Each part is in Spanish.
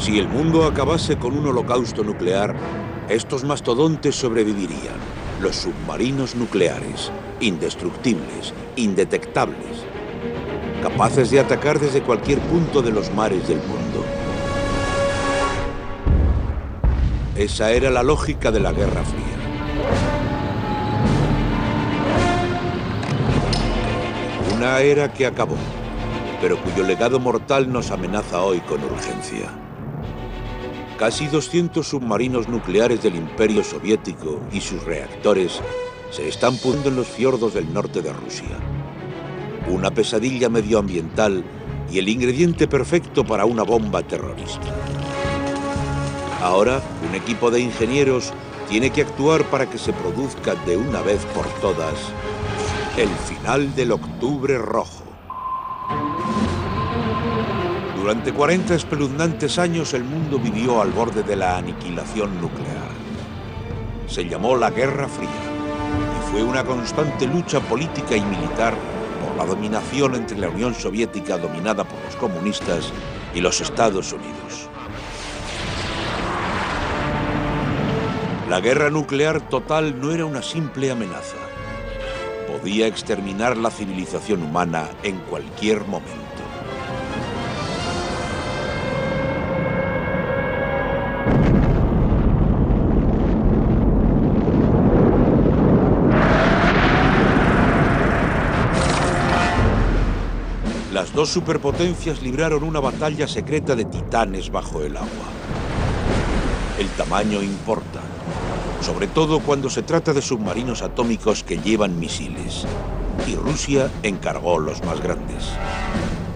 Si el mundo acabase con un holocausto nuclear, estos mastodontes sobrevivirían. Los submarinos nucleares, indestructibles, indetectables, capaces de atacar desde cualquier punto de los mares del mundo. Esa era la lógica de la Guerra Fría. Una era que acabó, pero cuyo legado mortal nos amenaza hoy con urgencia. Casi 200 submarinos nucleares del Imperio Soviético y sus reactores se están pudriendo en los fiordos del norte de Rusia. Una pesadilla medioambiental y el ingrediente perfecto para una bomba terrorista. Ahora, un equipo de ingenieros tiene que actuar para que se produzca de una vez por todas el final del Octubre Rojo. Durante 40 espeluznantes años el mundo vivió al borde de la aniquilación nuclear. Se llamó la Guerra Fría y fue una constante lucha política y militar por la dominación entre la Unión Soviética, dominada por los comunistas, y los Estados Unidos. La guerra nuclear total no era una simple amenaza. Podía exterminar la civilización humana en cualquier momento. Las dos superpotencias libraron una batalla secreta de titanes bajo el agua. El tamaño importa, sobre todo cuando se trata de submarinos atómicos que llevan misiles. Y Rusia encargó los más grandes.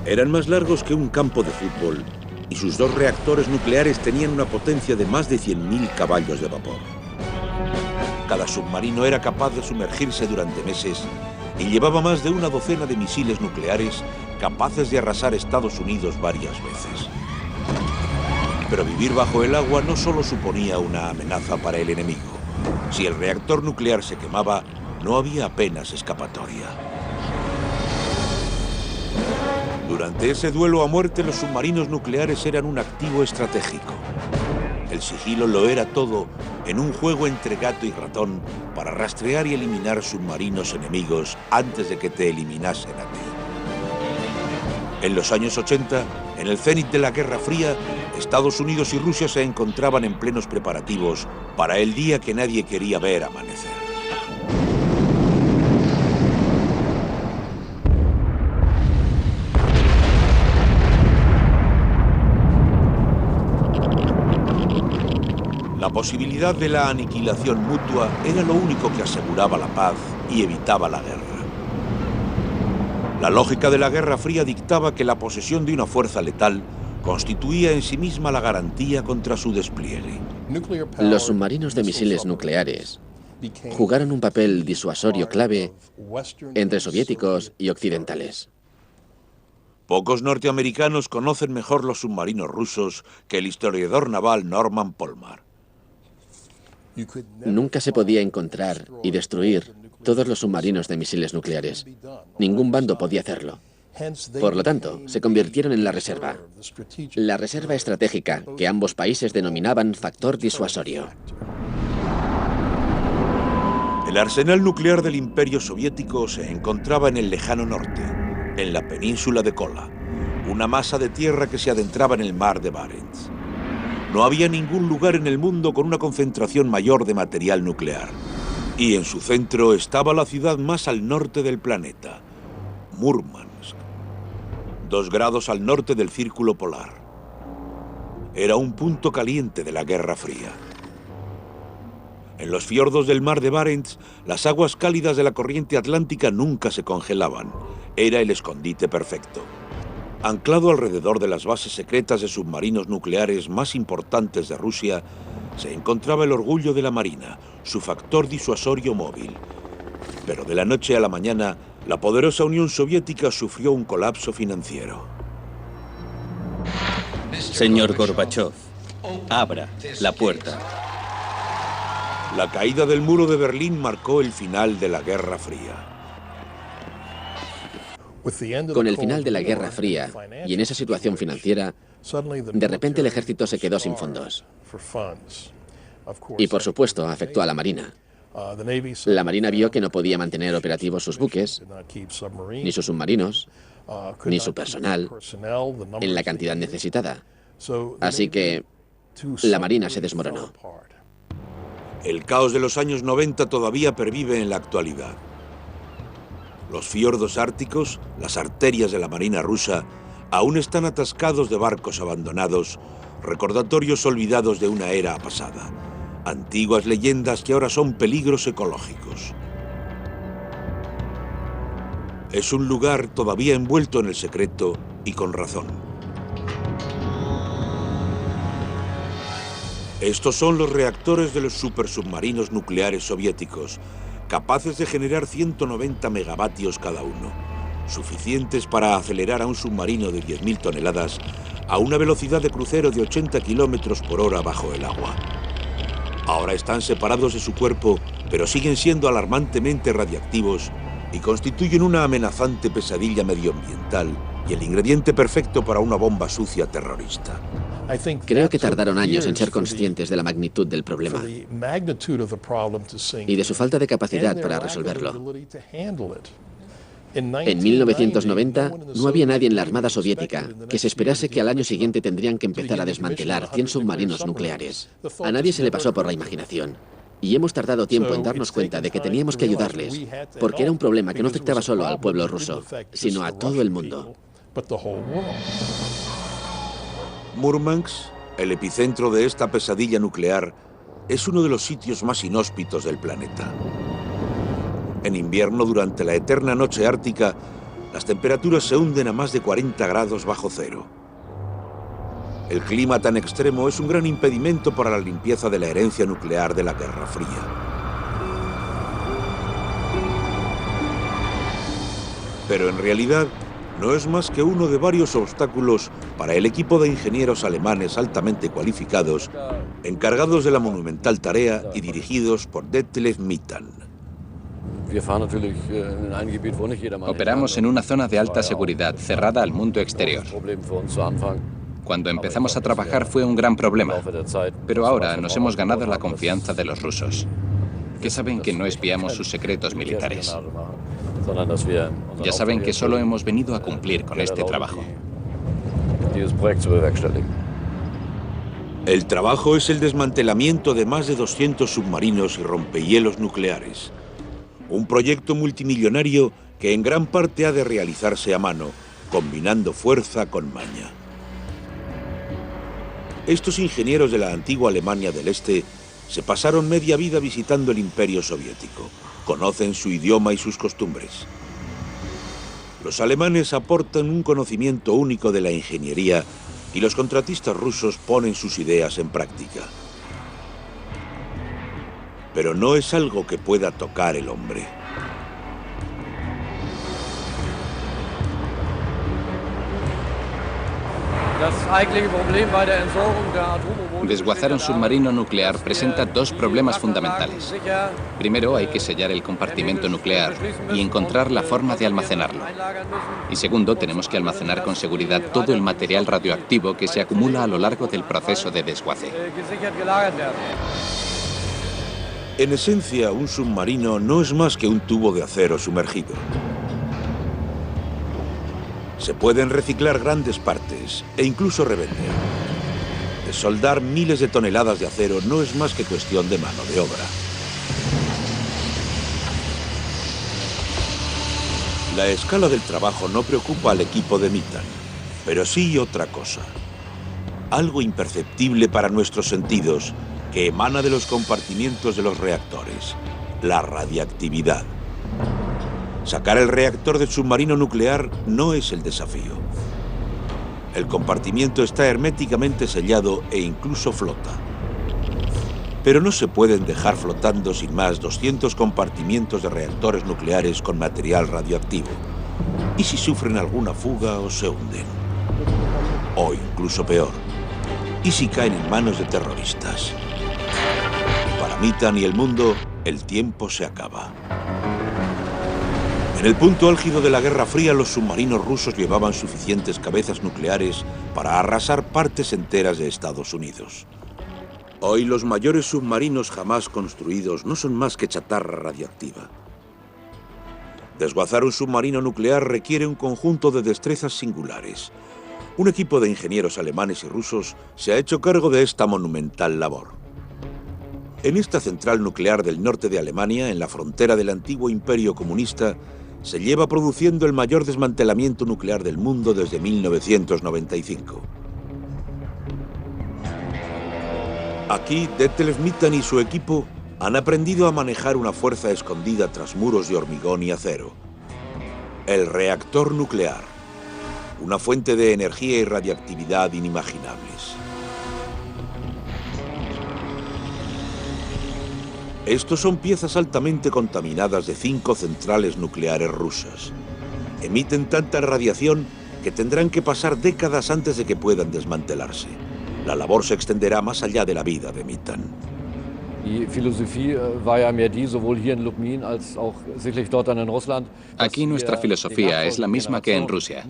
Eran más largos que un campo de fútbol y sus dos reactores nucleares tenían una potencia de más de 100.000 caballos de vapor. Cada submarino era capaz de sumergirse durante meses y llevaba más de una docena de misiles nucleares capaces de arrasar Estados Unidos varias veces. Pero vivir bajo el agua no solo suponía una amenaza para el enemigo. Si el reactor nuclear se quemaba, no había apenas escapatoria. Durante ese duelo a muerte, los submarinos nucleares eran un activo estratégico. El sigilo lo era todo en un juego entre gato y ratón para rastrear y eliminar submarinos enemigos antes de que te eliminasen a ti. En los años 80, en el cénit de la Guerra Fría, Estados Unidos y Rusia se encontraban en plenos preparativos para el día que nadie quería ver amanecer. La posibilidad de la aniquilación mutua era lo único que aseguraba la paz y evitaba la guerra. La lógica de la Guerra Fría dictaba que la posesión de una fuerza letal constituía en sí misma la garantía contra su despliegue. Los submarinos de misiles nucleares jugaron un papel disuasorio clave entre soviéticos y occidentales. Pocos norteamericanos conocen mejor los submarinos rusos que el historiador naval Norman Polmar. Nunca se podía encontrar y destruir todos los submarinos de misiles nucleares. Ningún bando podía hacerlo. Por lo tanto, se convirtieron en la reserva estratégica que ambos países denominaban factor disuasorio. El arsenal nuclear del Imperio Soviético se encontraba en el lejano norte, en la península de Kola, una masa de tierra que se adentraba en el mar de Barents. No había ningún lugar en el mundo con una concentración mayor de material nuclear. Y en su centro estaba la ciudad más al norte del planeta, Murmansk, 2 grados al norte del círculo polar. Era un punto caliente de la Guerra Fría. En los fiordos del mar de Barents, las aguas cálidas de la corriente atlántica nunca se congelaban. Era el escondite perfecto. Anclado alrededor de las bases secretas de submarinos nucleares más importantes de Rusia, se encontraba el orgullo de la Marina, su factor disuasorio móvil. Pero de la noche a la mañana, la poderosa Unión Soviética sufrió un colapso financiero. Señor Gorbachov, abra la puerta. La caída del muro de Berlín marcó el final de la Guerra Fría. Con el final de la Guerra Fría y en esa situación financiera, de repente el ejército se quedó sin fondos. Y por supuesto afectó a la Marina. La Marina vio que no podía mantener operativos sus buques, ni sus submarinos, ni su personal en la cantidad necesitada. Así que la Marina se desmoronó. El caos de los años 90 todavía pervive en la actualidad. Los fiordos árticos, las arterias de la Marina rusa, aún están atascados de barcos abandonados, recordatorios olvidados de una era pasada, antiguas leyendas que ahora son peligros ecológicos. Es un lugar todavía envuelto en el secreto y con razón. Estos son los reactores de los supersubmarinos nucleares soviéticos, capaces de generar 190 megavatios cada uno, suficientes para acelerar a un submarino de 10.000 toneladas a una velocidad de crucero de 80 kilómetros por hora bajo el agua. Ahora están separados de su cuerpo, pero siguen siendo alarmantemente radiactivos y constituyen una amenazante pesadilla medioambiental y el ingrediente perfecto para una bomba sucia terrorista. Creo que tardaron años en ser conscientes de la magnitud del problema y de su falta de capacidad para resolverlo. En 1990 no había nadie en la Armada Soviética que se esperase que al año siguiente tendrían que empezar a desmantelar 100 submarinos nucleares. A nadie se le pasó por la imaginación. Y hemos tardado tiempo en darnos cuenta de que teníamos que ayudarles, porque era un problema que no afectaba solo al pueblo ruso, sino a todo el mundo. Murmansk, el epicentro de esta pesadilla nuclear, es uno de los sitios más inhóspitos del planeta. En invierno, durante la eterna noche ártica, las temperaturas se hunden a más de 40 grados bajo cero. El clima tan extremo es un gran impedimento para la limpieza de la herencia nuclear de la Guerra Fría. Pero en realidad, no es más que uno de varios obstáculos para el equipo de ingenieros alemanes altamente cualificados, encargados de la monumental tarea y dirigidos por Detlef Mittan. Operamos en una zona de alta seguridad, cerrada al mundo exterior. Cuando empezamos a trabajar fue un gran problema, pero ahora nos hemos ganado la confianza de los rusos, que saben que no espiamos sus secretos militares. Ya saben que solo hemos venido a cumplir con este trabajo. El trabajo es el desmantelamiento de más de 200 submarinos y rompehielos nucleares. Un proyecto multimillonario que en gran parte ha de realizarse a mano, combinando fuerza con maña. Estos ingenieros de la antigua Alemania del Este se pasaron media vida visitando el Imperio Soviético. Conocen su idioma y sus costumbres. Los alemanes aportan un conocimiento único de la ingeniería y los contratistas rusos ponen sus ideas en práctica. Pero no es algo que pueda tocar el hombre. Desguazar un submarino nuclear presenta dos problemas fundamentales. Primero, hay que sellar el compartimento nuclear y encontrar la forma de almacenarlo. Y segundo, tenemos que almacenar con seguridad todo el material radioactivo que se acumula a lo largo del proceso de desguace. En esencia, un submarino no es más que un tubo de acero sumergido. Se pueden reciclar grandes partes e incluso revender. Soldar miles de toneladas de acero no es más que cuestión de mano de obra. La escala del trabajo no preocupa al equipo de Mittan, pero sí otra cosa. Algo imperceptible para nuestros sentidos que emana de los compartimientos de los reactores: la radiactividad. Sacar el reactor del submarino nuclear no es el desafío. El compartimiento está herméticamente sellado e incluso flota. Pero no se pueden dejar flotando sin más 200 compartimientos de reactores nucleares con material radioactivo. ¿Y si sufren alguna fuga o se hunden? O incluso peor, ¿y si caen en manos de terroristas? Para Mittan y el mundo, el tiempo se acaba. En el punto álgido de la Guerra Fría, los submarinos rusos llevaban suficientes cabezas nucleares para arrasar partes enteras de Estados Unidos. Hoy los mayores submarinos jamás construidos no son más que chatarra radiactiva. Desguazar un submarino nuclear requiere un conjunto de destrezas singulares. Un equipo de ingenieros alemanes y rusos se ha hecho cargo de esta monumental labor. En esta central nuclear del norte de Alemania, en la frontera del antiguo imperio comunista, se lleva produciendo el mayor desmantelamiento nuclear del mundo desde 1995. Aquí, Detlev Mittan y su equipo han aprendido a manejar una fuerza escondida tras muros de hormigón y acero. El reactor nuclear, una fuente de energía y radiactividad inimaginables. Estos son piezas altamente contaminadas de 5 centrales nucleares rusas. Emiten tanta radiación que tendrán que pasar décadas antes de que puedan desmantelarse. La labor se extenderá más allá de la vida de Mittan. Aquí nuestra filosofía es la misma que en Rusia.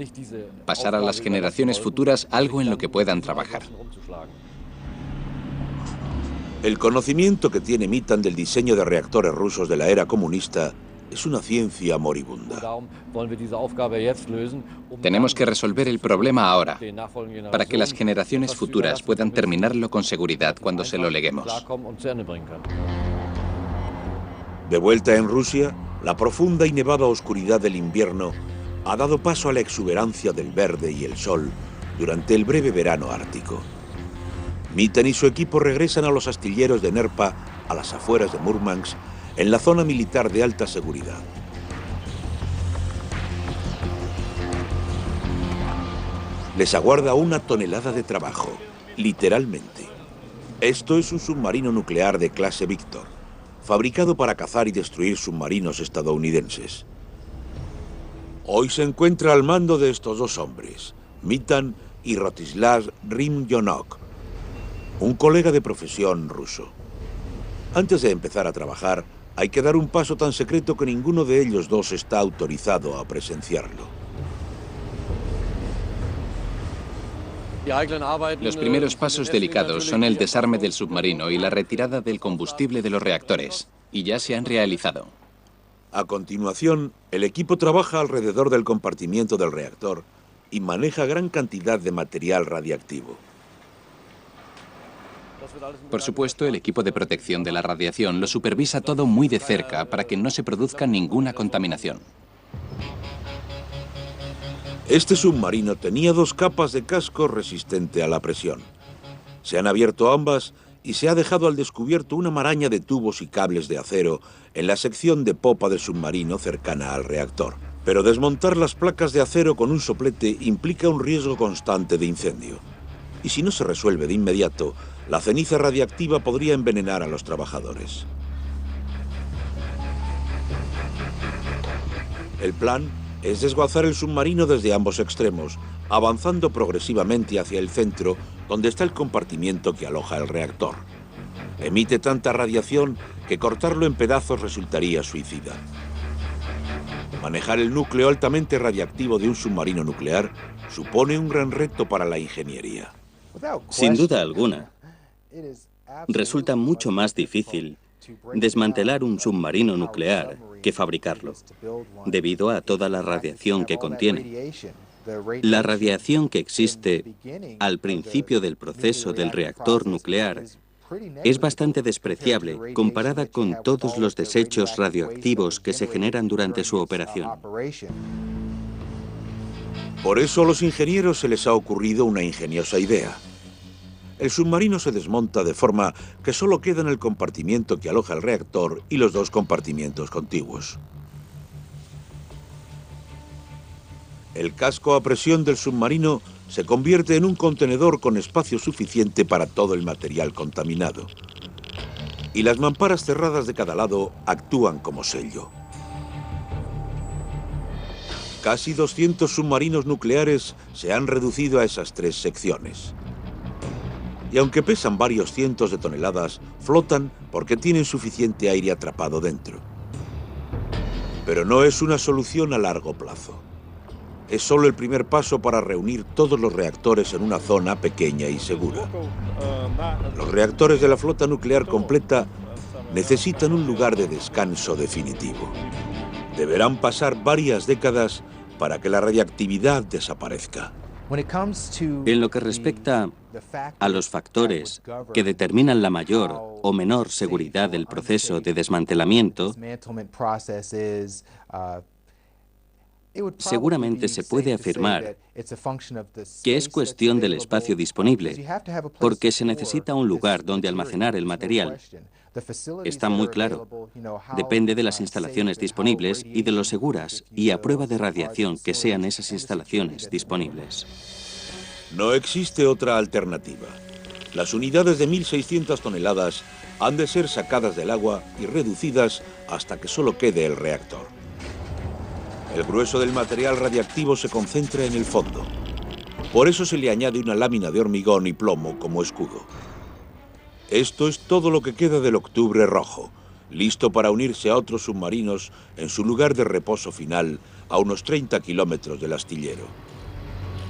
Pasar a las generaciones futuras algo en lo que puedan trabajar. El conocimiento que tiene Mittan del diseño de reactores rusos de la era comunista es una ciencia moribunda. Tenemos que resolver el problema ahora, para que las generaciones futuras puedan terminarlo con seguridad cuando se lo leguemos. De vuelta en Rusia, la profunda y nevada oscuridad del invierno ha dado paso a la exuberancia del verde y el sol durante el breve verano ártico. Mittan y su equipo regresan a los astilleros de Nerpa, a las afueras de Murmansk, en la zona militar de alta seguridad. Les aguarda una tonelada de trabajo, literalmente. Esto es un submarino nuclear de clase Victor, fabricado para cazar y destruir submarinos estadounidenses. Hoy se encuentra al mando de estos dos hombres, Mittan y Rostislav Rimjonok, un colega de profesión ruso. Antes de empezar a trabajar, hay que dar un paso tan secreto que ninguno de ellos dos está autorizado a presenciarlo. Los primeros pasos delicados son el desarme del submarino y la retirada del combustible de los reactores, y ya se han realizado. A continuación, el equipo trabaja alrededor del compartimiento del reactor y maneja gran cantidad de material radiactivo. Por supuesto, el equipo de protección de la radiación lo supervisa todo muy de cerca para que no se produzca ninguna contaminación. Este submarino tenía 2 capas de casco resistente a la presión. Se han abierto ambas y se ha dejado al descubierto una maraña de tubos y cables de acero en la sección de popa del submarino cercana al reactor. Pero desmontar las placas de acero con un soplete implica un riesgo constante de incendio. Y si no se resuelve de inmediato, la ceniza radiactiva podría envenenar a los trabajadores. El plan es desguazar el submarino desde ambos extremos, avanzando progresivamente hacia el centro, donde está el compartimiento que aloja el reactor. Emite tanta radiación que cortarlo en pedazos resultaría suicida. Manejar el núcleo altamente radiactivo de un submarino nuclear supone un gran reto para la ingeniería. Sin duda alguna, resulta mucho más difícil desmantelar un submarino nuclear que fabricarlo, debido a toda la radiación que contiene. La radiación que existe al principio del proceso del reactor nuclear es bastante despreciable comparada con todos los desechos radioactivos que se generan durante su operación. Por eso a los ingenieros se les ha ocurrido una ingeniosa idea. El submarino se desmonta de forma que solo quedan el compartimiento que aloja el reactor y los 2 compartimientos contiguos. El casco a presión del submarino se convierte en un contenedor con espacio suficiente para todo el material contaminado. Y las mamparas cerradas de cada lado actúan como sello. Casi 200 submarinos nucleares se han reducido a esas 3 secciones. Y aunque pesan varios cientos de toneladas, flotan porque tienen suficiente aire atrapado dentro. Pero no es una solución a largo plazo. Es solo el primer paso para reunir todos los reactores en una zona pequeña y segura. Los reactores de la flota nuclear completa necesitan un lugar de descanso definitivo. Deberán pasar varias décadas para que la radiactividad desaparezca. En lo que respecta a los factores que determinan la mayor o menor seguridad del proceso de desmantelamiento, seguramente se puede afirmar que es cuestión del espacio disponible, porque se necesita un lugar donde almacenar el material. Está muy claro. Depende de las instalaciones disponibles y de lo seguras y a prueba de radiación que sean esas instalaciones disponibles. No existe otra alternativa. Las unidades de 1.600 toneladas han de ser sacadas del agua y reducidas hasta que solo quede el reactor. El grueso del material radiactivo se concentra en el fondo. Por eso se le añade una lámina de hormigón y plomo como escudo. Esto es todo lo que queda del Octubre Rojo, listo para unirse a otros submarinos en su lugar de reposo final a unos 30 kilómetros del astillero.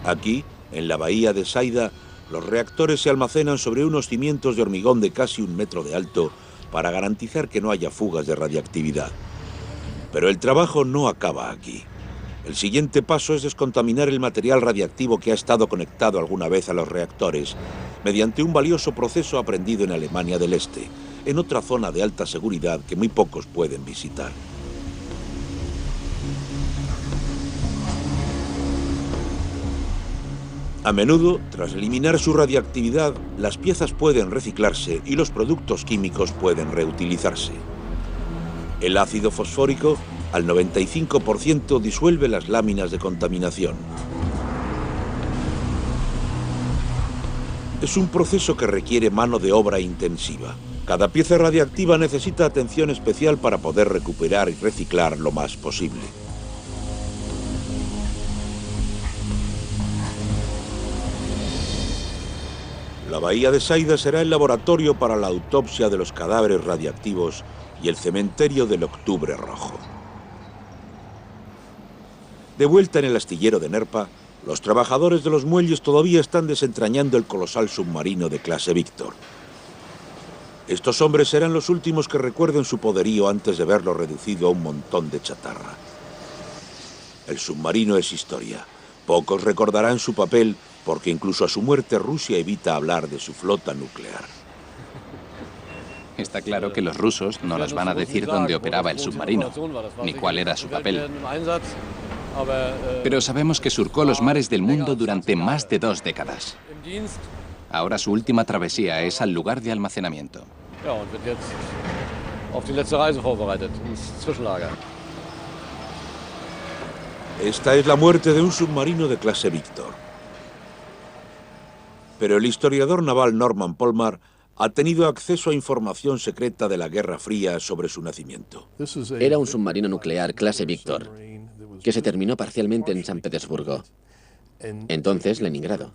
Aquí, en la bahía de Saida, los reactores se almacenan sobre unos cimientos de hormigón de casi 1 metro de alto para garantizar que no haya fugas de radiactividad. Pero el trabajo no acaba aquí. El siguiente paso es descontaminar el material radiactivo que ha estado conectado alguna vez a los reactores mediante un valioso proceso aprendido en Alemania del Este, en otra zona de alta seguridad que muy pocos pueden visitar. A menudo, tras eliminar su radiactividad, las piezas pueden reciclarse y los productos químicos pueden reutilizarse. El ácido fosfórico, al 95%, disuelve las láminas de contaminación. Es un proceso que requiere mano de obra intensiva. Cada pieza radiactiva necesita atención especial para poder recuperar y reciclar lo más posible. La bahía de Saida será el laboratorio para la autopsia de los cadáveres radiactivos y el cementerio del Octubre Rojo. De vuelta en el astillero de Nerpa, los trabajadores de los muelles todavía están desentrañando el colosal submarino de clase Víctor. Estos hombres serán los últimos que recuerden su poderío antes de verlo reducido a un montón de chatarra. El submarino es historia. Pocos recordarán su papel porque incluso a su muerte Rusia evita hablar de su flota nuclear. Está claro que los rusos no nos van a decir dónde operaba el submarino, ni cuál era su papel. Pero sabemos que surcó los mares del mundo durante más de 2 décadas. Ahora su última travesía es al lugar de almacenamiento. Esta es la muerte de un submarino de clase Víctor. Pero el historiador naval Norman Polmar ha tenido acceso a información secreta de la Guerra Fría sobre su nacimiento. Era un submarino nuclear clase Víctor, que se terminó parcialmente en San Petersburgo, entonces Leningrado.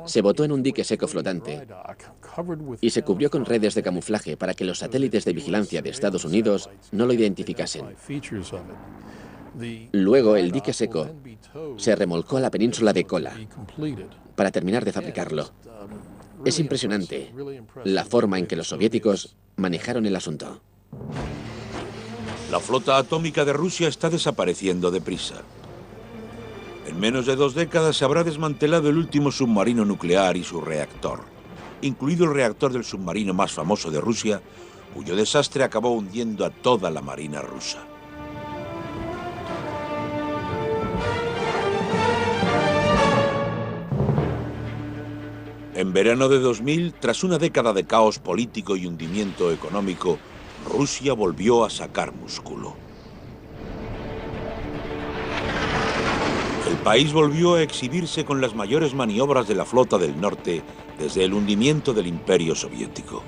Se botó en un dique seco flotante y se cubrió con redes de camuflaje para que los satélites de vigilancia de Estados Unidos no lo identificasen. Luego, el dique seco se remolcó a la península de Kola para terminar de fabricarlo. Es impresionante la forma en que los soviéticos manejaron el asunto. La flota atómica de Rusia está desapareciendo deprisa. En menos de 2 décadas se habrá desmantelado el último submarino nuclear y su reactor, incluido el reactor del submarino más famoso de Rusia, cuyo desastre acabó hundiendo a toda la marina rusa. En verano de 2000, tras una década de caos político y hundimiento económico, Rusia volvió a sacar músculo. El país volvió a exhibirse con las mayores maniobras de la flota del norte desde el hundimiento del Imperio Soviético.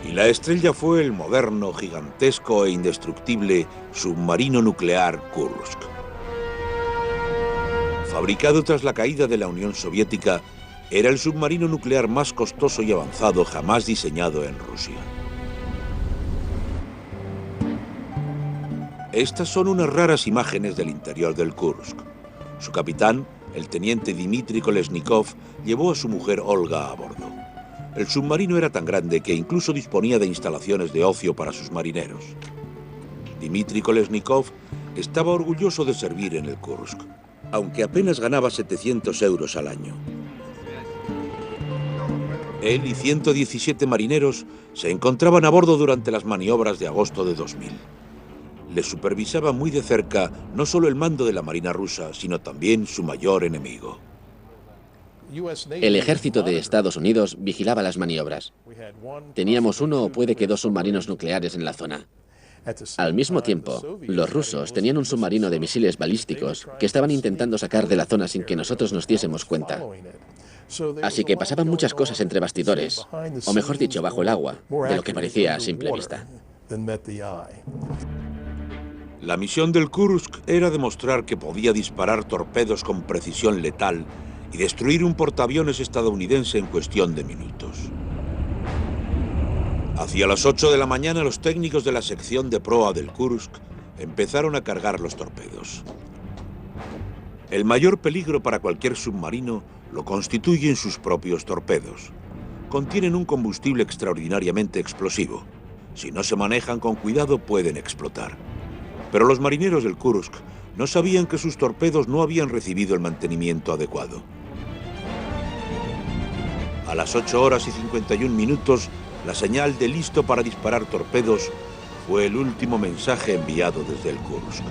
Y la estrella fue el moderno, gigantesco e indestructible submarino nuclear Kursk. Fabricado tras la caída de la Unión Soviética, era el submarino nuclear más costoso y avanzado jamás diseñado en Rusia. Estas son unas raras imágenes del interior del Kursk. Su capitán, el teniente Dmitry Kolesnikov, llevó a su mujer Olga a bordo. El submarino era tan grande que incluso disponía de instalaciones de ocio para sus marineros. Dmitry Kolesnikov estaba orgulloso de servir en el Kursk, aunque apenas ganaba 700 euros al año. Él y 117 marineros se encontraban a bordo durante las maniobras de agosto de 2000. Les supervisaba muy de cerca no solo el mando de la Marina rusa, sino también su mayor enemigo. El ejército de Estados Unidos vigilaba las maniobras. Teníamos uno o puede que 2 submarinos nucleares en la zona. Al mismo tiempo, los rusos tenían un submarino de misiles balísticos que estaban intentando sacar de la zona sin que nosotros nos diésemos cuenta. Así que pasaban muchas cosas entre bastidores, o mejor dicho, bajo el agua, de lo que parecía a simple vista. La misión del Kursk era demostrar que podía disparar torpedos con precisión letal y destruir un portaaviones estadounidense en cuestión de minutos. Hacia las 8 de la mañana, los técnicos de la sección de proa del Kursk empezaron a cargar los torpedos. El mayor peligro para cualquier submarino lo constituyen sus propios torpedos. Contienen un combustible extraordinariamente explosivo. Si no se manejan con cuidado, pueden explotar. Pero los marineros del Kursk no sabían que sus torpedos no habían recibido el mantenimiento adecuado. A las 8 horas y 51 minutos, la señal de listo para disparar torpedos fue el último mensaje enviado desde el Kursk.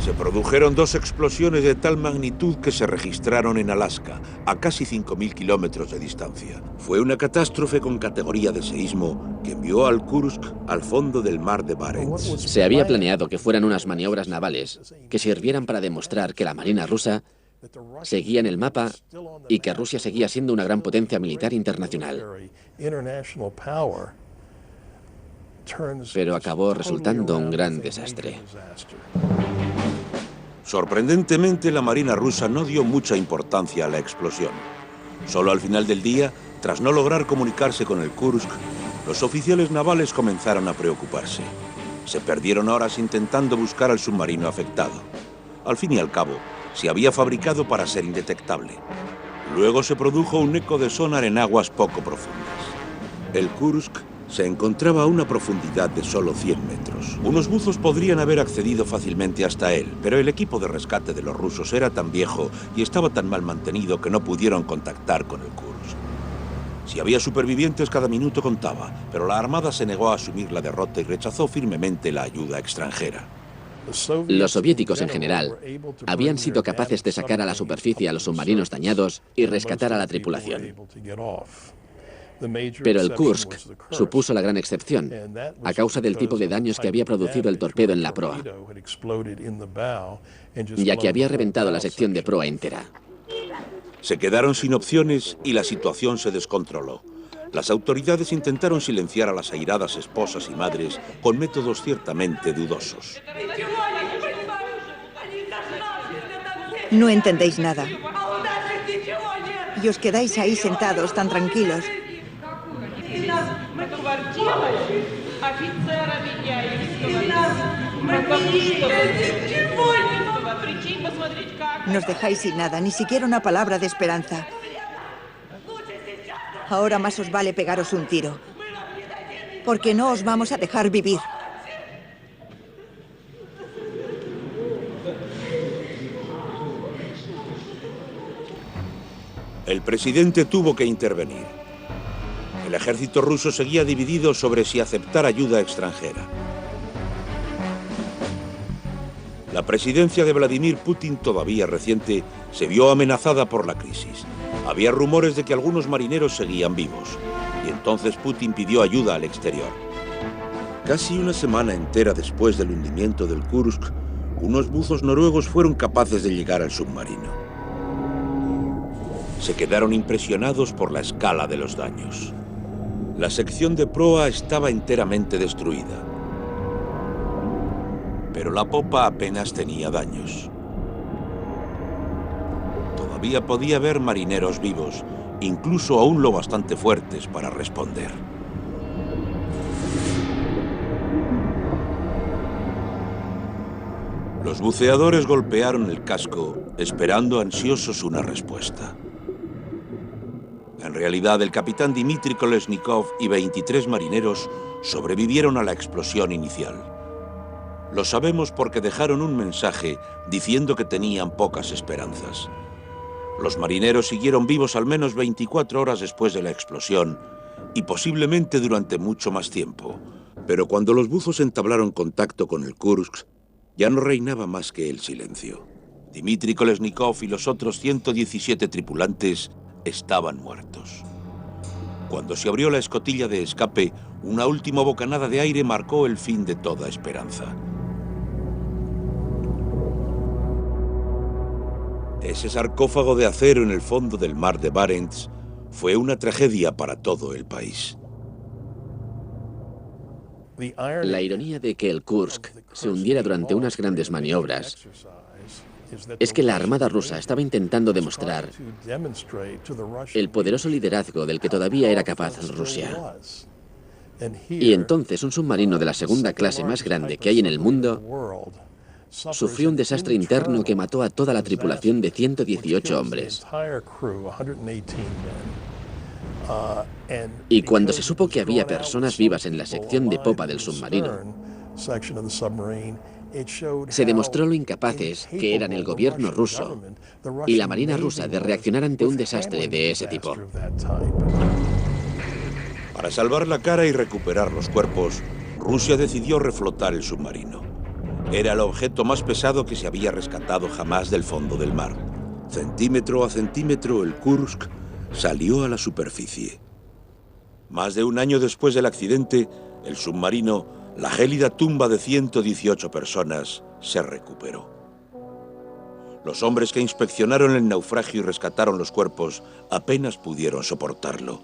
Se produjeron 2 explosiones de tal magnitud que se registraron en Alaska, a casi 5.000 kilómetros de distancia. Fue una catástrofe con categoría de seísmo que envió al Kursk al fondo del mar de Barents. Se había planeado que fueran unas maniobras navales que sirvieran para demostrar que la Marina rusa seguía en el mapa y que Rusia seguía siendo una gran potencia militar internacional. Pero acabó resultando un gran desastre. Sorprendentemente, la Marina rusa no dio mucha importancia a la explosión. Solo al final del día, tras no lograr comunicarse con el Kursk, los oficiales navales comenzaron a preocuparse. Se perdieron horas intentando buscar al submarino afectado. Al fin y al cabo, se había fabricado para ser indetectable. Luego se produjo un eco de sonar en aguas poco profundas. El Kursk se encontraba a una profundidad de solo 100 metros. Unos buzos podrían haber accedido fácilmente hasta él, pero el equipo de rescate de los rusos era tan viejo y estaba tan mal mantenido que no pudieron contactar con el Kursk. Si había supervivientes, cada minuto contaba, pero la Armada se negó a asumir la derrota y rechazó firmemente la ayuda extranjera. Los soviéticos en general habían sido capaces de sacar a la superficie a los submarinos dañados y rescatar a la tripulación. Pero el Kursk supuso la gran excepción, a causa del tipo de daños que había producido el torpedo en la proa, ya que había reventado la sección de proa entera. Se quedaron sin opciones y la situación se descontroló. Las autoridades intentaron silenciar a las airadas esposas y madres con métodos ciertamente dudosos. No entendéis nada. Y os quedáis ahí sentados tan tranquilos. Nos dejáis sin nada, ni siquiera una palabra de esperanza. Ahora más os vale pegaros un tiro, porque no os vamos a dejar vivir. El presidente tuvo que intervenir. El ejército ruso seguía dividido sobre si aceptar ayuda extranjera. La presidencia de Vladimir Putin, todavía reciente, se vio amenazada por la crisis. Había rumores de que algunos marineros seguían vivos, y entonces Putin pidió ayuda al exterior. Casi una semana entera después del hundimiento del Kursk, unos buzos noruegos fueron capaces de llegar al submarino. Se quedaron impresionados por la escala de los daños. La sección de proa estaba enteramente destruida, pero la popa apenas tenía daños. Todavía podía haber marineros vivos, incluso aún lo bastante fuertes para responder. Los buceadores golpearon el casco, esperando ansiosos una respuesta. En realidad, el capitán Dmitry Kolesnikov y 23 marineros sobrevivieron a la explosión inicial. Lo sabemos porque dejaron un mensaje diciendo que tenían pocas esperanzas. Los marineros siguieron vivos al menos 24 horas después de la explosión y posiblemente durante mucho más tiempo. Pero cuando los buzos entablaron contacto con el Kursk, ya no reinaba más que el silencio. Dmitry Kolesnikov y los otros 117 tripulantes estaban muertos. Cuando se abrió la escotilla de escape, una última bocanada de aire marcó el fin de toda esperanza. Ese sarcófago de acero en el fondo del mar de Barents fue una tragedia para todo el país. La ironía de que el Kursk se hundiera durante unas grandes maniobras es que la Armada rusa estaba intentando demostrar el poderoso liderazgo del que todavía era capaz Rusia. Y entonces un submarino de la segunda clase más grande que hay en el mundo sufrió un desastre interno que mató a toda la tripulación de 118 hombres. Y cuando se supo que había personas vivas en la sección de popa del submarino, se demostró lo incapaces que eran el gobierno ruso y la marina rusa de reaccionar ante un desastre de ese tipo. Para salvar la cara y recuperar los cuerpos, Rusia decidió reflotar el submarino. Era el objeto más pesado que se había rescatado jamás del fondo del mar. Centímetro a centímetro, el Kursk salió a la superficie. Más de un año después del accidente, el submarino, la gélida tumba de 118 personas, se recuperó. Los hombres que inspeccionaron el naufragio y rescataron los cuerpos apenas pudieron soportarlo.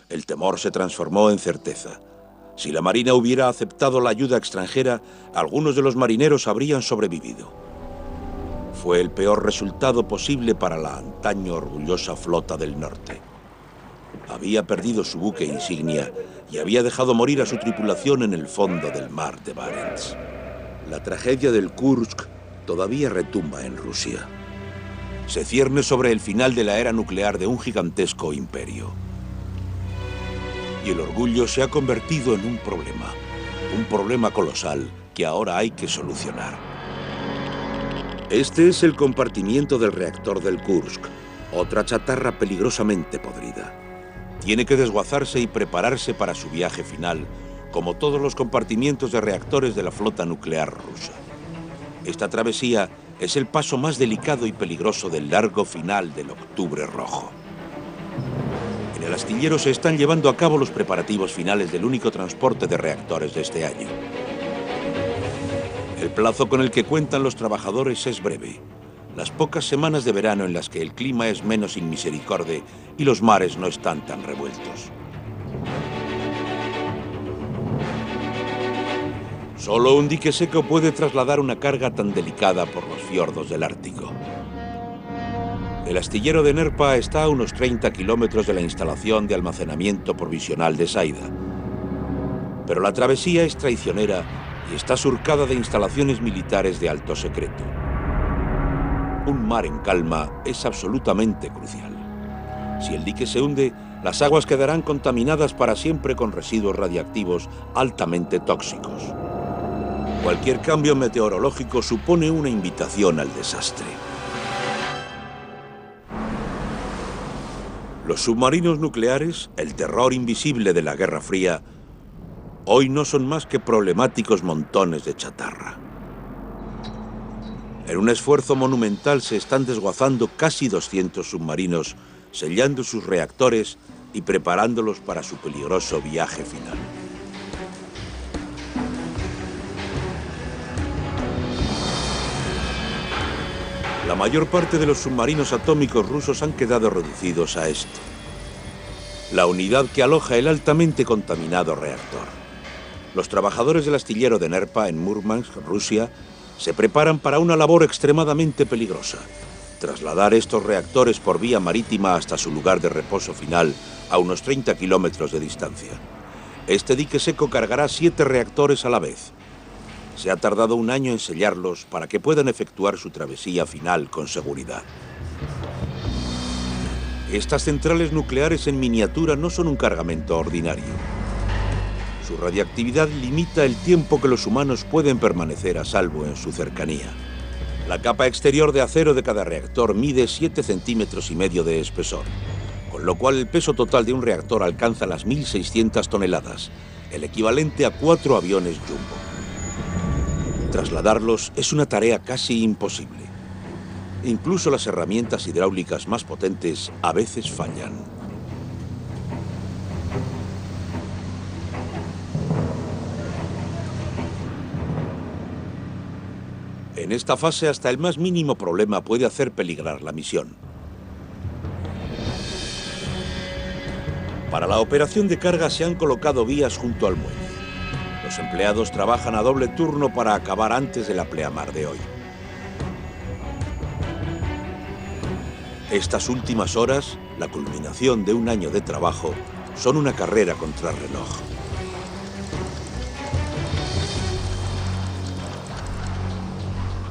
El temor se transformó en certeza. Si la Marina hubiera aceptado la ayuda extranjera, algunos de los marineros habrían sobrevivido. Fue el peor resultado posible para la antaño orgullosa flota del norte. Había perdido su buque insignia y había dejado morir a su tripulación en el fondo del mar de Barents. La tragedia del Kursk todavía retumba en Rusia. Se cierne sobre el final de la era nuclear de un gigantesco imperio. Y el orgullo se ha convertido en un problema colosal que ahora hay que solucionar. Este es el compartimiento del reactor del Kursk, otra chatarra peligrosamente podrida. Tiene que desguazarse y prepararse para su viaje final, como todos los compartimientos de reactores de la flota nuclear rusa. Esta travesía es el paso más delicado y peligroso del largo final del Octubre Rojo. En el astillero se están llevando a cabo los preparativos finales del único transporte de reactores de este año. El plazo con el que cuentan los trabajadores es breve. Las pocas semanas de verano en las que el clima es menos inmisericorde y los mares no están tan revueltos. Solo un dique seco puede trasladar una carga tan delicada por los fiordos del Ártico. El astillero de Nerpa está a unos 30 kilómetros de la instalación de almacenamiento provisional de Saida. Pero la travesía es traicionera y está surcada de instalaciones militares de alto secreto. Un mar en calma es absolutamente crucial. Si el dique se hunde, las aguas quedarán contaminadas para siempre con residuos radiactivos altamente tóxicos. Cualquier cambio meteorológico supone una invitación al desastre. Los submarinos nucleares, el terror invisible de la Guerra Fría, hoy no son más que problemáticos montones de chatarra. En un esfuerzo monumental se están desguazando casi 200 submarinos, sellando sus reactores y preparándolos para su peligroso viaje final. La mayor parte de los submarinos atómicos rusos han quedado reducidos a esto: la unidad que aloja el altamente contaminado reactor. Los trabajadores del astillero de Nerpa en Murmansk, Rusia, se preparan para una labor extremadamente peligrosa: trasladar estos reactores por vía marítima hasta su lugar de reposo final, a unos 30 kilómetros de distancia. Este dique seco cargará 7 reactores a la vez. Se ha tardado un año en sellarlos para que puedan efectuar su travesía final con seguridad. Estas centrales nucleares en miniatura no son un cargamento ordinario. Su radiactividad limita el tiempo que los humanos pueden permanecer a salvo en su cercanía. La capa exterior de acero de cada reactor mide 7,5 centímetros de espesor, con lo cual el peso total de un reactor alcanza las 1.600 toneladas, el equivalente a 4 aviones Jumbo. Trasladarlos es una tarea casi imposible. Incluso las herramientas hidráulicas más potentes a veces fallan. En esta fase, hasta el más mínimo problema puede hacer peligrar la misión. Para la operación de carga se han colocado vías junto al muelle. Los empleados trabajan a doble turno para acabar antes de la pleamar de hoy. Estas últimas horas, la culminación de un año de trabajo, son una carrera contra reloj.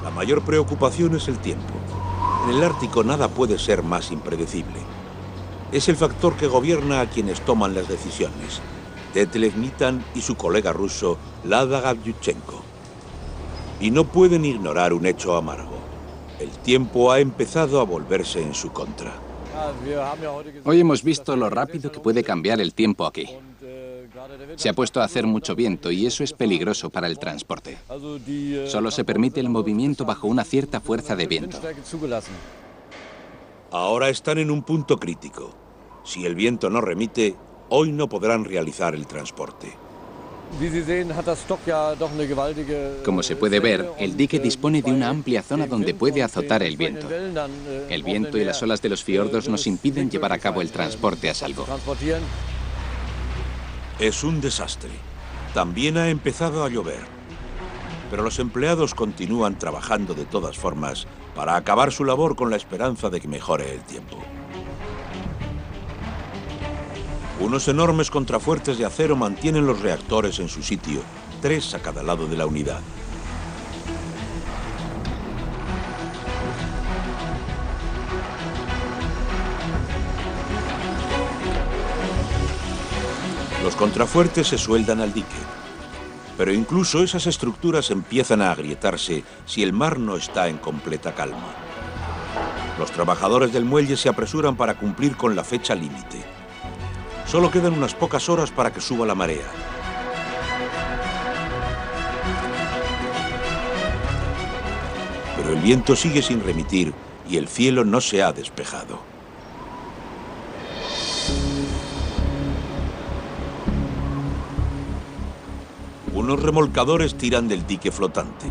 La mayor preocupación es el tiempo. En el Ártico nada puede ser más impredecible. Es el factor que gobierna a quienes toman las decisiones. Detlev Nitan y su colega ruso, Lada Gavlyuchenko. Y no pueden ignorar un hecho amargo. El tiempo ha empezado a volverse en su contra. Hoy hemos visto lo rápido que puede cambiar el tiempo aquí. Se ha puesto a hacer mucho viento y eso es peligroso para el transporte. Solo se permite el movimiento bajo una cierta fuerza de viento. Ahora están en un punto crítico. Si el viento no remite, hoy no podrán realizar el transporte. Como se puede ver, el dique dispone de una amplia zona donde puede azotar el viento. El viento y las olas de los fiordos nos impiden llevar a cabo el transporte a salvo. Es un desastre. También ha empezado a llover. Pero los empleados continúan trabajando de todas formas para acabar su labor con la esperanza de que mejore el tiempo. Unos enormes contrafuertes de acero mantienen los reactores en su sitio, 3 a cada lado de la unidad. Los contrafuertes se sueldan al dique, pero incluso esas estructuras empiezan a agrietarse si el mar no está en completa calma. Los trabajadores del muelle se apresuran para cumplir con la fecha límite. Solo quedan unas pocas horas para que suba la marea. Pero el viento sigue sin remitir y el cielo no se ha despejado. Unos remolcadores tiran del dique flotante.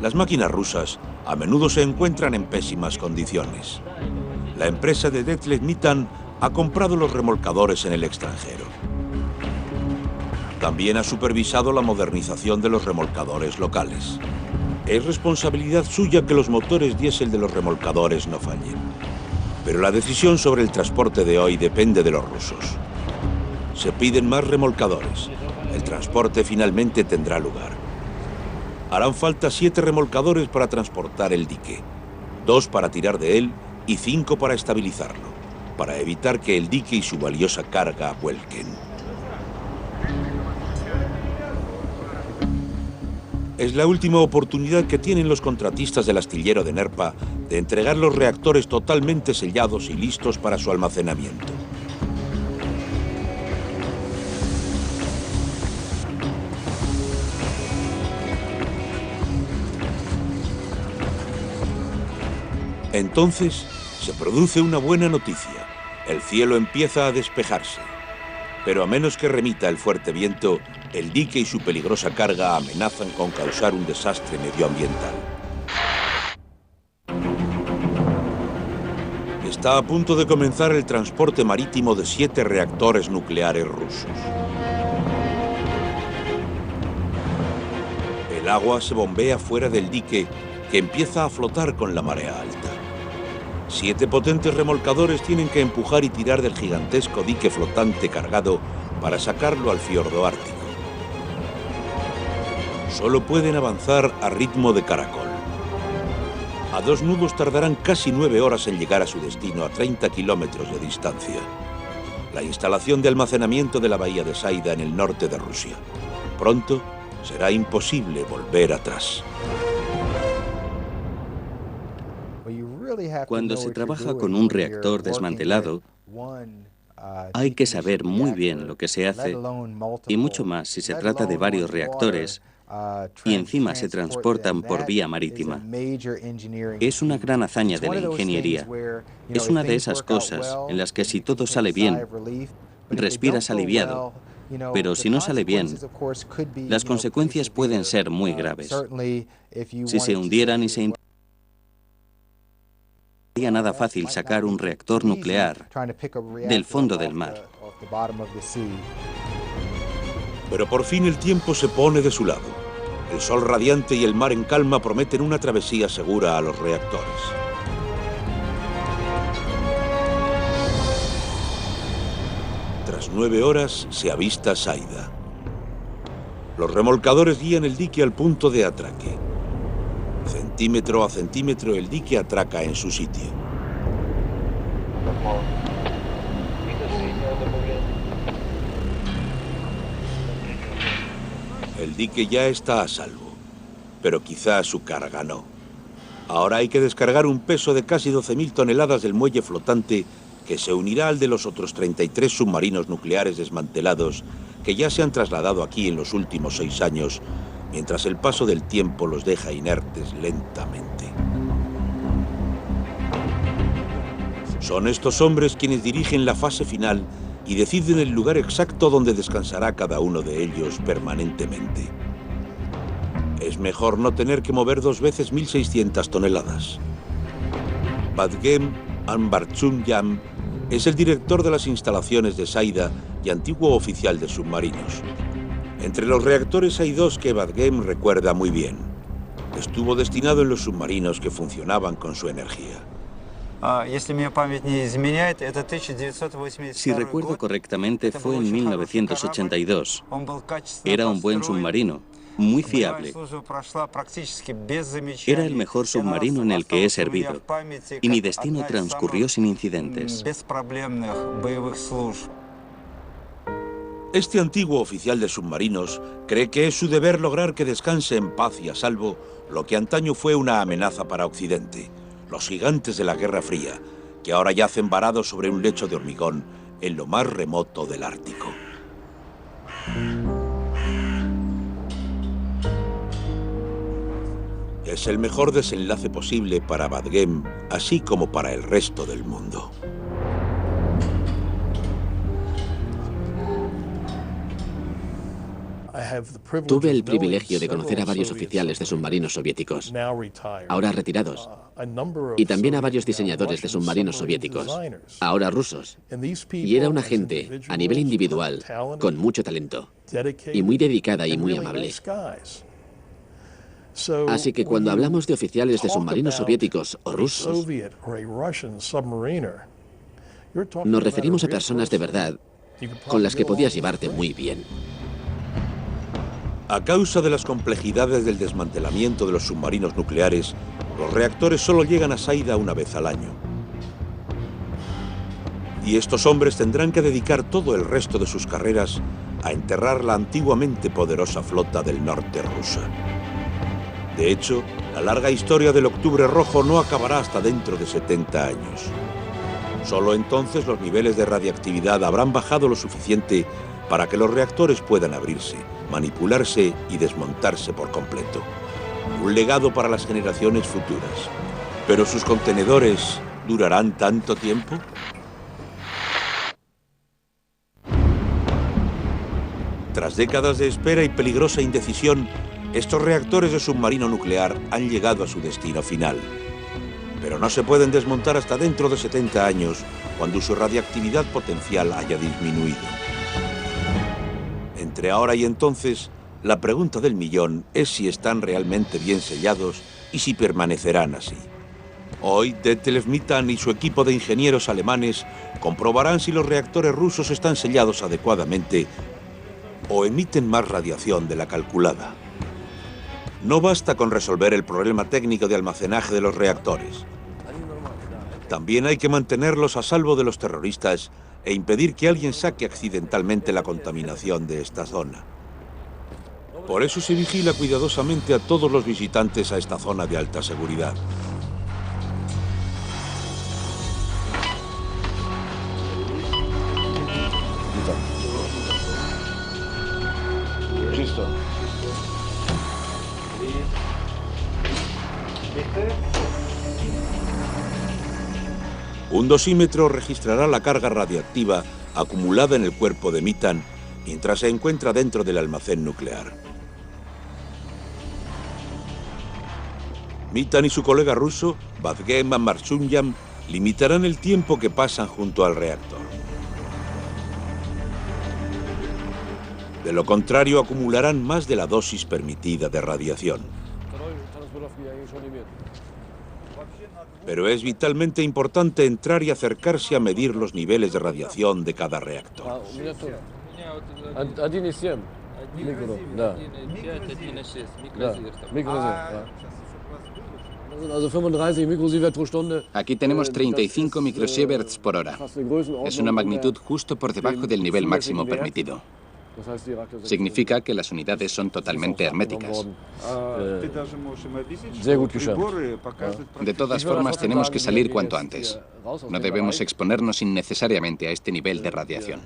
Las máquinas rusas a menudo se encuentran en pésimas condiciones. La empresa de Detlev Nitan ha comprado los remolcadores en el extranjero. También ha supervisado la modernización de los remolcadores locales. Es responsabilidad suya que los motores diésel de los remolcadores no fallen. Pero la decisión sobre el transporte de hoy depende de los rusos. Se piden más remolcadores. El transporte finalmente tendrá lugar. Harán falta 7 remolcadores para transportar el dique, 2 para tirar de él y 5 para estabilizarlo, para evitar que el dique y su valiosa carga vuelquen. Es la última oportunidad que tienen los contratistas del astillero de Nerpa de entregar los reactores totalmente sellados y listos para su almacenamiento. Entonces, se produce una buena noticia. El cielo empieza a despejarse. Pero a menos que remita el fuerte viento, el dique y su peligrosa carga amenazan con causar un desastre medioambiental. Está a punto de comenzar el transporte marítimo de 7 reactores nucleares rusos. El agua se bombea fuera del dique, que empieza a flotar con la marea alta. 7 potentes remolcadores tienen que empujar y tirar del gigantesco dique flotante cargado para sacarlo al fiordo ártico. Solo pueden avanzar a ritmo de caracol. A 2 nudos tardarán casi 9 horas en llegar a su destino a 30 kilómetros de distancia. La instalación de almacenamiento de la bahía de Saida en el norte de Rusia. Pronto será imposible volver atrás. Cuando se trabaja con un reactor desmantelado, hay que saber muy bien lo que se hace, y mucho más si se trata de varios reactores y encima se transportan por vía marítima. Es una gran hazaña de la ingeniería. Es una de esas cosas en las que si todo sale bien, respiras aliviado, pero si no sale bien, las consecuencias pueden ser muy graves. Si se hundieran y se sería nada fácil sacar un reactor nuclear del fondo del mar. Pero por fin el tiempo se pone de su lado. El sol radiante y el mar en calma prometen una travesía segura a los reactores. Tras 9 horas se avista Saida. Los remolcadores guían el dique al punto de atraque. Centímetro a centímetro el dique atraca en su sitio. El dique ya está a salvo, pero quizá su carga no. Ahora hay que descargar un peso de casi 12.000 toneladas del muelle flotante que se unirá al de los otros 33 submarinos nucleares desmantelados que ya se han trasladado aquí en los últimos 6 años, mientras el paso del tiempo los deja inertes lentamente. Son estos hombres quienes dirigen la fase final y deciden el lugar exacto donde descansará cada uno de ellos permanentemente. Es mejor no tener que mover 2 veces 1.600 toneladas. Vadgem Ambarchumyam es el director de las instalaciones de Saida y antiguo oficial de submarinos. Entre los reactores hay 2 que Vadgem recuerda muy bien. Estuvo destinado en los submarinos que funcionaban con su energía. Si recuerdo correctamente, fue en 1982. Era un buen submarino, muy fiable. Era el mejor submarino en el que he servido, y mi destino transcurrió sin incidentes. Este antiguo oficial de submarinos cree que es su deber lograr que descanse en paz y a salvo lo que antaño fue una amenaza para Occidente, los gigantes de la Guerra Fría, que ahora yacen varados sobre un lecho de hormigón en lo más remoto del Ártico. Es el mejor desenlace posible para Vadgem, así como para el resto del mundo. Tuve el privilegio de conocer a varios oficiales de submarinos soviéticos, ahora retirados, y también a varios diseñadores de submarinos soviéticos, ahora rusos. Y era una gente, a nivel individual, con mucho talento, y muy dedicada y muy amable. Así que cuando hablamos de oficiales de submarinos soviéticos o rusos, nos referimos a personas de verdad con las que podías llevarte muy bien. A causa de las complejidades del desmantelamiento de los submarinos nucleares, los reactores solo llegan a Saida una vez al año. Y estos hombres tendrán que dedicar todo el resto de sus carreras a enterrar la antiguamente poderosa flota del norte rusa. De hecho, la larga historia del Octubre Rojo no acabará hasta dentro de 70 años. Solo entonces los niveles de radiactividad habrán bajado lo suficiente para que los reactores puedan abrirse, manipularse y desmontarse por completo. Un legado para las generaciones futuras. ¿Pero sus contenedores durarán tanto tiempo? Tras décadas de espera y peligrosa indecisión, estos reactores de submarino nuclear han llegado a su destino final. Pero no se pueden desmontar hasta dentro de 70 años, cuando su radiactividad potencial haya disminuido. Entre ahora y entonces, la pregunta del millón es si están realmente bien sellados y si permanecerán así. Hoy, Detlev Mitan y su equipo de ingenieros alemanes comprobarán si los reactores rusos están sellados adecuadamente o emiten más radiación de la calculada. No basta con resolver el problema técnico de almacenaje de los reactores. También hay que mantenerlos a salvo de los terroristas e impedir que alguien saque accidentalmente la contaminación de esta zona. Por eso se vigila cuidadosamente a todos los visitantes a esta zona de alta seguridad. Un dosímetro registrará la carga radiactiva acumulada en el cuerpo de Mitan mientras se encuentra dentro del almacén nuclear. Mitan y su colega ruso, Vazgen Marsunyam, limitarán el tiempo que pasan junto al reactor. De lo contrario, acumularán más de la dosis permitida de radiación. Pero es vitalmente importante entrar y acercarse a medir los niveles de radiación de cada reactor. Aquí tenemos 35 microsieverts por hora. Es una magnitud justo por debajo del nivel máximo permitido. Significa que las unidades son totalmente herméticas. De todas formas, tenemos que salir cuanto antes. No debemos exponernos innecesariamente a este nivel de radiación.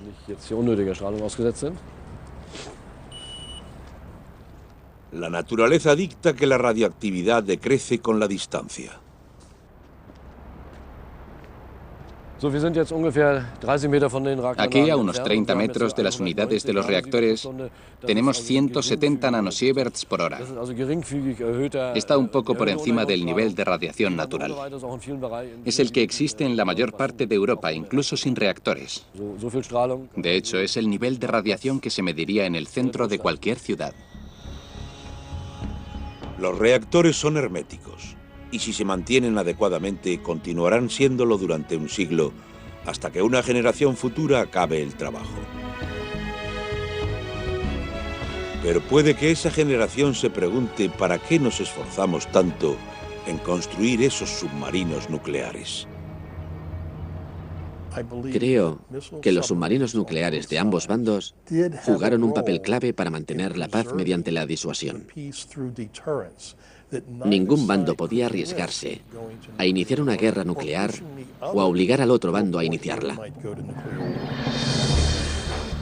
La naturaleza dicta que la radioactividad decrece con la distancia. Aquí, a unos 30 metros de las unidades de los reactores, tenemos 170 nanosieverts por hora. Está un poco por encima del nivel de radiación natural. Es el que existe en la mayor parte de Europa, incluso sin reactores. De hecho, es el nivel de radiación que se mediría en el centro de cualquier ciudad. Los reactores son herméticos. Y si se mantienen adecuadamente, continuarán siéndolo durante un siglo, hasta que una generación futura acabe el trabajo. Pero puede que esa generación se pregunte para qué nos esforzamos tanto en construir esos submarinos nucleares. Creo que los submarinos nucleares de ambos bandos jugaron un papel clave para mantener la paz mediante la disuasión. Ningún bando podía arriesgarse a iniciar una guerra nuclear o a obligar al otro bando a iniciarla.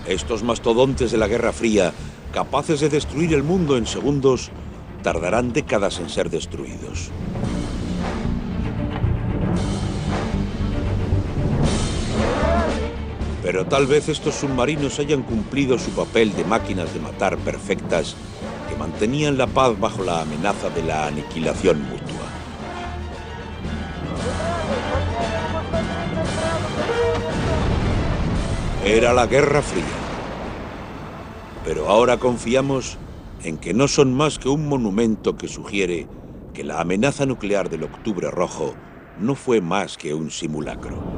Estos mastodontes de la Guerra Fría, capaces de destruir el mundo en segundos, tardarán décadas en ser destruidos. Pero tal vez estos submarinos hayan cumplido su papel de máquinas de matar perfectas que mantenían la paz bajo la amenaza de la aniquilación mutua. Era la Guerra Fría. Pero ahora confiamos en que no son más que un monumento que sugiere que la amenaza nuclear del Octubre Rojo no fue más que un simulacro.